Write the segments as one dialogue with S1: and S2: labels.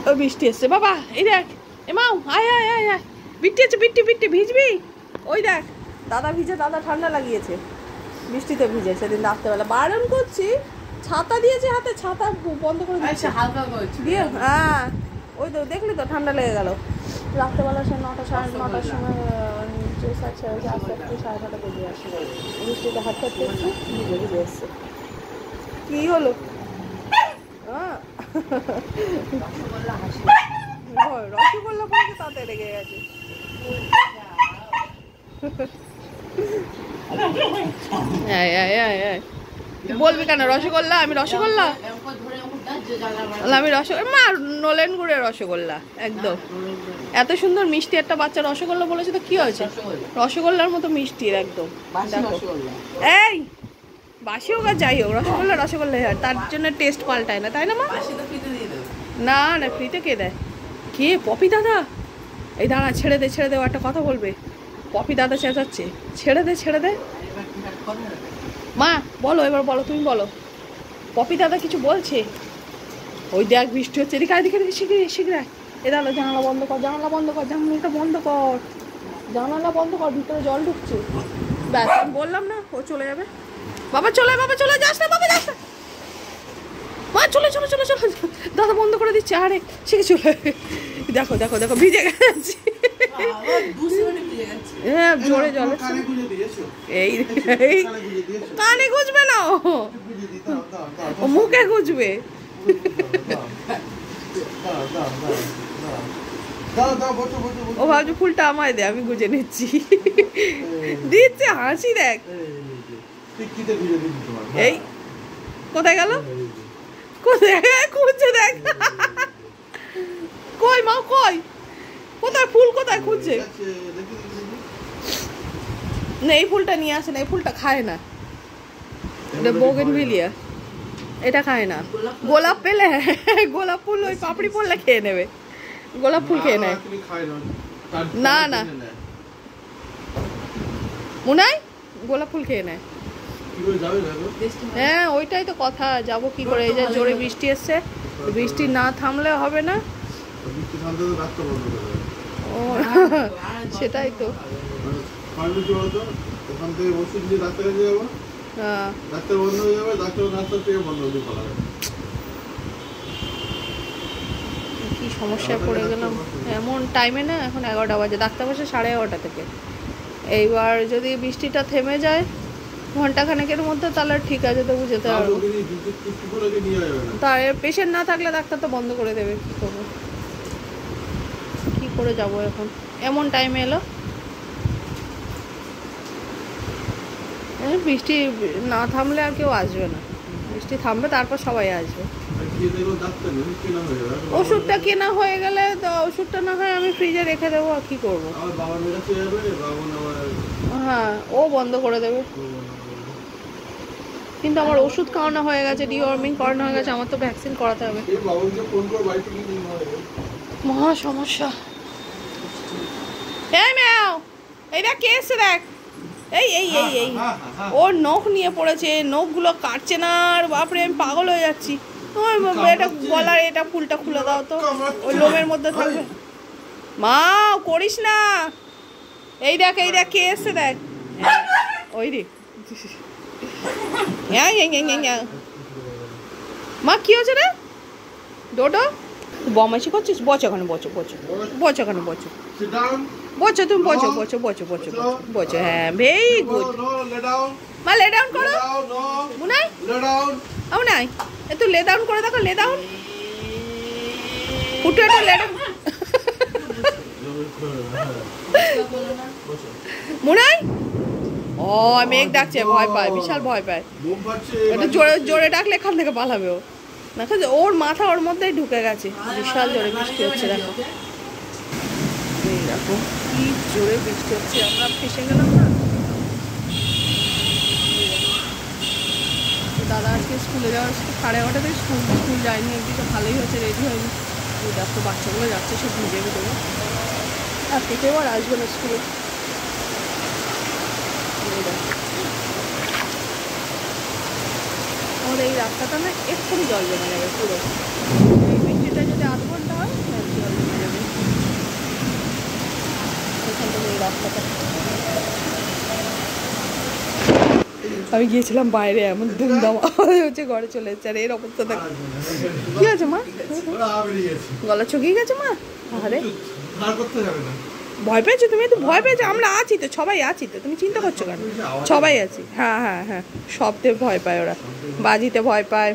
S1: ও বৃষ্টি এসছে বাবা, এই দেখ এমাও, আয় আয় আয় আয়, বৃষ্টি আছে, বৃষ্টি বৃষ্টি, ভিজবি? ওই দেখ দাদা ভিজে, দাদা ঠান্ডা লাগিয়েছে, বৃষ্টিতে ভিজে। সেদিন রাত্রেবেলা বারণ করছি, ছাতা দিয়েছে হাতে, ছাতা বন্ধ করে দিয়েছে দিয়ে, হ্যাঁ ওই তো দেখলি তো ঠান্ডা লেগে গেল। রাত্রেবেলা সে 9টা সাড়ে 9টার সময় আস্তে আস্তে 9:30 বেজে আসে, বৃষ্টিতে হাত হাত করছি, ভিজে ভিজে এসছে। কি হলো? রসগোল্লা পড়েছে, তাতে রেগে গেছে। বলবি কেন রসগোল্লা? আমি রসগোল্লা, আমি রসগোল্লা, মা নলেন গুড়ের রসগোল্লা একদম। এত সুন্দর মিষ্টি একটা বাচ্চা রসগোল্লা বলেছে তো কি হয়েছে? রসগোল্লার মতো মিষ্টি একদম। এই বাসি হোক আর যাই হোক, রসগোল্লা রসগোল্লাই হয়, তার জন্য টেস্ট পাল্টায় না, তাই না মা? না না, ফ্রিতে কে দেয়? কে? পপি দাদা? এই দাঁড়া, ছেড়ে দে ছেড়ে দে, ও একটা কথা বলবে। পপি দাদা চেঁচাচ্ছে, ছেড়ে দে ছেড়ে দে। মা বলো, এবার বলো, তুমি বলো। পপি দাদা কিছু বলছে। ওই দেখ বৃষ্টি হচ্ছে, এদিকে এদিকে শীঘ্রই শীঘ্রই। এ দাদা জানালা বন্ধ কর, জানালা বন্ধ কর, জানালাটা বন্ধ কর, জানালা বন্ধ কর, ভিতরে জল ঢুকছে। ব্যাস আমি বললাম না, ও চলে যাবে। বাবা চলে, বাবা চলে, যাস না বাবা, যাস না। মা চলে চলে চলে চলে, দাদা বন্ধ করে দিচ্ছে। আরে শিখে চলে, দেখো দেখো দেখো ভিজে গেছে। হ্যাঁ জোরে জল, এই কানে গুজবে না, ও মুখে গুজবে। ও ভাবছি ফুলটা আমায় দে, আমি গুজে নিচ্ছি। দিচ্ছে হাসি, দেখ। এই কোথায় গেল? কোথায় খুঁজছে দেখ। কই মা, কই? কোথায় ফুল, কোথায় খুঁজছে? না এই ফুলটা নিয়ে আসে না, এই ফুলটা খায় না, এটা বোগেনভিলিয়া, এটা খায় না। গোলাপ পেলে, গোলাপ ফুল ওই পাপড়ি পড়লে খেয়ে নেবে, গোলাপ ফুল খেয়ে নেয় না। না মুনাই গোলাপ ফুল খেয়ে নেয়। হ্যাঁ ওইটাই তো কথা, যাবো কি করে? এই যে জোরে বৃষ্টি এসছে, বৃষ্টি না থামলে হবে না। ও সেটাই তো। কি সমস্যায় পড়ে গেলাম এমন টাইমে না। এখন 11টা বাজে, ডাক্তার বসে 11:30 থেকে। এইবার যদি বৃষ্টিটা থেমে যায় ঘন্টাখানেকের মধ্যে, তাহলে ঠিক আছে, তবু যেতে পারবো। তার পেশেন্ট না থাকলে ডাক্তার তো বন্ধ করে দেবে, কি করবো? কি করে যাব এখন? এমন টাইমে এলো। বৃষ্টি না থামলে আর কেউ আসবে না, বৃষ্টি থামবে তারপর সবাই আসবে। ওষুধটা কেনা হয়ে গেলে তো ওষুধটা না হয় আমি ফ্রিজে রেখে দেবো, আর কি করবো? হ্যাঁ ও বন্ধ করে দেবে, কিন্তু আমার ওষুধ খাওয়ানো হয়ে গেছে, ডিওয়ার্মিং করানো হয়ে গেছে, আমার তো ভ্যাকসিন করাতে হবে। মহা সমস্যা। এই ম্যাও, এইটা কে এসে দেখ। এই এই এই এই ওর নখ নিয়ে পড়েছে, নখগুলো কাটছে না, আর বাপরে আমি পাগল হয়ে যাচ্ছি। এটা গলার এটা ফুলটা খুলে দাও তো, ওই লোমের মধ্যে থাকবে। মা করিস না। এই দেখ এই দেখ কে এসছে দেখ, ওই রে। মা কি হয়েছে রে? ডোডো বমাইশি করছিস? বচ ওখানে, বচো বচো বচ ওখানে, বচো বচো, তুমি বচো বচো বচো বচো বচো। হ্যাঁ ভেরি গুড। মা লে ডাউন করো, মুনাই মুনাই একটু লে ডাউন করে দেখো, লে ডাউন, উঠে একটু লে ডাউন। মুনাই ও মেঘ ডাকছে, ভয় পায়, বিশাল ভয় পায়। একটু জোরে জোরে ডাকলে এখান থেকে পালাবে ও। দেখো ওর মাথা ওর মধ্যেই ঢুকে গেছে, বিশাল জোরে বৃষ্টি হচ্ছে। দেখো এই দেখো কি জোরে বৃষ্টি হচ্ছে, আমরা ফেসে গেলাম না। দাদা আজকে স্কুলে যাওয়ার 11:30 থেকে স্কুল যায়নি, একদিকে ভালোই হয়েছে, রেডি হয়নি। ওই দেখো বাচ্চাগুলো যাচ্ছে সব ভিজে ভিজে, আর থেকে এবার আসবে না স্কুলে। আমাদের এই রাস্তাটা না এক্ষুনি জল জমে যাবে পুরো, এই বৃষ্টিটা যদি 8 ঘন্টা হয় আমি গিয়েছিলাম বাইরে, এমন দুমদাম আওয়াজ হচ্ছে, ঘরে চলে এসেছে। আর এর অবস্থা দেখ, কি আছে মা? গলা চুকিয়ে গেছে মা? আরে ভয় পেয়েছো তুমি? তো ভয় পেয়েছো? আমরা আছি তো, সবাই আছি তো, তুমি চিন্তা করছো কেন? সবাই আছি। হ্যাঁ হ্যাঁ হ্যাঁ, শব্দে ভয় পায় ওরা, বাজিতে ভয় পায়,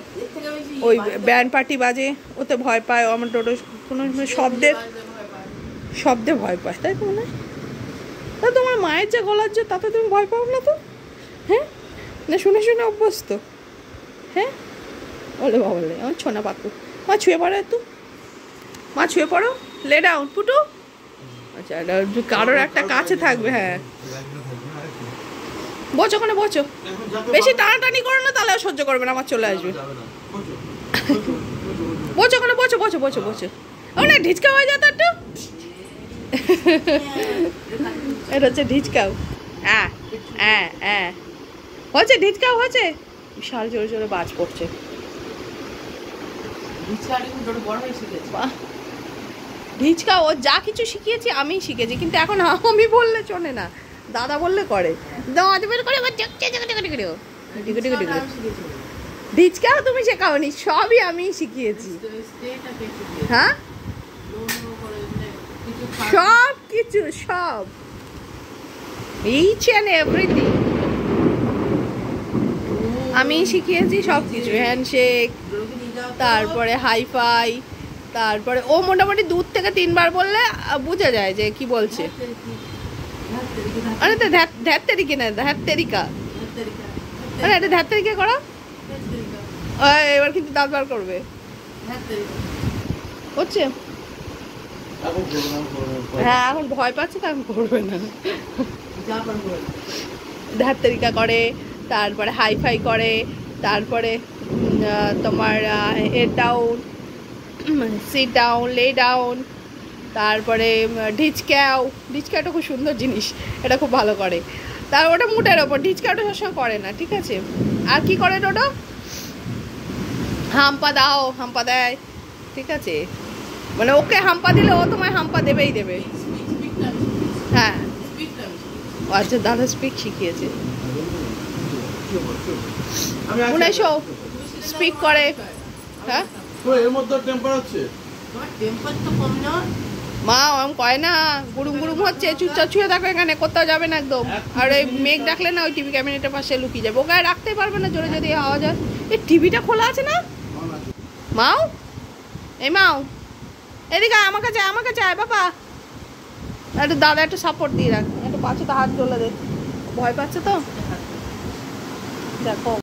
S1: ওই ব্যান্ড পার্টি বাজে ওতে ভয় পায়, আমার টোটো কোনো শব্দে ভয় পায়, তাই তো মনে হয়? তা তোমার মায়ের যে গলার যে, তাতে তুমি ভয় পাও না তো? হ্যাঁ, না শুনে শুনে অভ্যস্ত? হ্যাঁ, বলে বাবলে আমার ছোনা পাতু। মা ছুঁয়ে পড়ো একটু, মা ছুঁয়ে পড়ো, লে ডাউন পুটু। আচ্ছা, কারোর একটা কাছে থাকবে। হ্যাঁ, বোঝো ওখানে, বোঝো, বেশি টানাটানি করো না, তাহলে সহ্য করবে না, আমার চলে আসবে। বোঝো ওখানে, বোঝো বোঝো বোঝো বোঝো, ওখানে ঢিচকা হয়ে যেত একটু। এটা হচ্ছে ঢিচকাও। হ্যাঁ হ্যাঁ হ্যাঁ, হচ্ছে ঢিচকাও হচ্ছে। বিশাল জোরে জোরে বাজ পড়ছে। ঢিচকা ও যা কিছু শিখিয়েছি আমি শিখেছি, কিন্তু এখন আমি বললে চলে না, দাদা বললে করে। ঢিচকাও তুমি শেখাওনি, সবই আমি শিখিয়েছি। হ্যাঁ, সব কিছু, সব, ইচ অ্যান্ড এভরিথিং আমি শিখিয়েছি, সব কিছু। হ্যান্ডশেক, তারপরে হাইফাই, তারপরে ও মোটামুটি 2 থেকে 3 বার বললে বোঝা যায় যে কি বলছে। আরে তো ধ্যাত্তেরিকা না, ধ্যাত্তেরিকা, আরে এটা ধ্যাত্তেরিকা করো। এবার কিন্তু দাঁত বার করবে, হচ্ছে। হ্যাঁ, এখন ভয় পাচ্ছে তো, এখন করবে না। ধ্যাত্তেরিকা করে, তারপরে হাইফাই করে, তারপরে তোমার head down, sit down, lay down, তারপরে ঢিচকাওটা খুব সুন্দর জিনিস, এটা খুব ভালো করে। তার ওটা মুটের ওপর, ঢিচকাওটা সবসময় করে না, ঠিক আছে। আর কি করে ওটা? হাম্পা দাও, হাম্পা দেয়, ঠিক আছে। মানে ওকে হাম্পা দিলে ও তোমায় হাম্পা দেবেই দেবে। হ্যাঁ, আচ্ছা, দাদা স্পিক শিখিয়েছে, 1900 স্পিক করে। হ্যাঁ, মা ওরম কয় না, গুড়ুম গুড়ুম হচ্ছে, চুপচাপ ছুঁয়ে থাকো এখানে, কোথাও যাবে না একদম। আর ওই মেঘ ডাকলে না, ওই টিভি ক্যাবিনেটের পাশে লুকিয়ে যাবে, ওকে রাখতেই পারবে না জোরে যদি আওয়াজ হয়। এই টিভিটা খোলা আছে না মাও? এই মাও, এদিকে আমাকে চাই, আমাকে চাই বাবা। একটু দাদা একটু সাপোর্ট দিয়ে রাখ, একটু পাঁচটা হাত তোলা দে, ভয় পাচ্ছে তো। দেখো